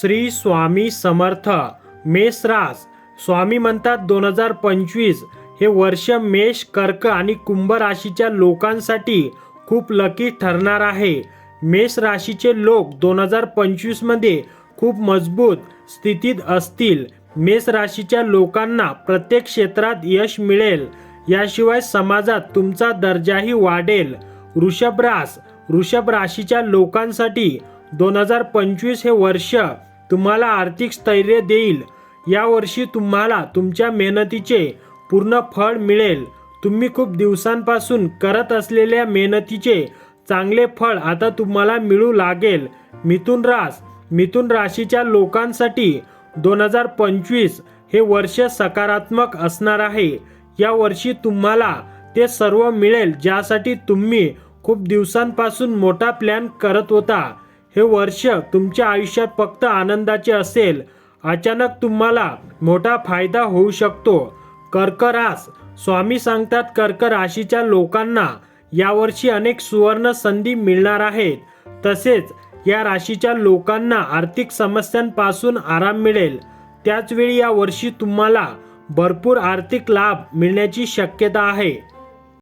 श्री स्वामी समर्थ. मेष रास. स्वामी म्हणतात 2025 हे वर्ष मेष, कर्क आणि कुंभ राशीच्या लोकांसाठी खूप लकी ठरणार आहे. मेष राशीचे लोक 2025 मध्ये खूप मजबूत स्थितीत असतील. मेष राशीच्या लोकांना प्रत्येक क्षेत्रात यश मिळेल. याशिवाय समाजात तुमचा दर्जाही वाढेल. वृषभ रास. वृषभ राशीच्या लोकांसाठी 2025 हे वर्ष तुम्हाला आर्थिक स्थैर्य देईल. या वर्षी तुम्हाला तुमच्या मेहनतीचे पूर्ण फळ मिळेल. तुम्ही खूप दिवसांपासून करत असलेल्या मेहनतीचे चांगले फळ आता तुम्हाला मिळू लागेल. मिथुन रास. मिथुन राशीच्या लोकांसाठी 2025 हे वर्ष सकारात्मक असणार आहे. या वर्षी तुम्हाला ते सर्व मिळेल ज्यासाठी तुम्ही खूप दिवसांपासून मोठा प्लॅन करत होता. हे वर्ष तुमच्या आयुष्यात फक्त आनंदाचे असेल. अचानक तुम्हाला मोठा फायदा होऊ शकतो. कर्क रास. स्वामी सांगतात कर्क राशीच्या लोकांना यावर्षी अनेक सुवर्ण संधी मिळणार आहेत. तसेच या राशीच्या लोकांना आर्थिक समस्यांपासून आराम मिळेल. त्याच वेळी या वर्षी तुम्हाला भरपूर आर्थिक लाभ मिळण्याची शक्यता आहे.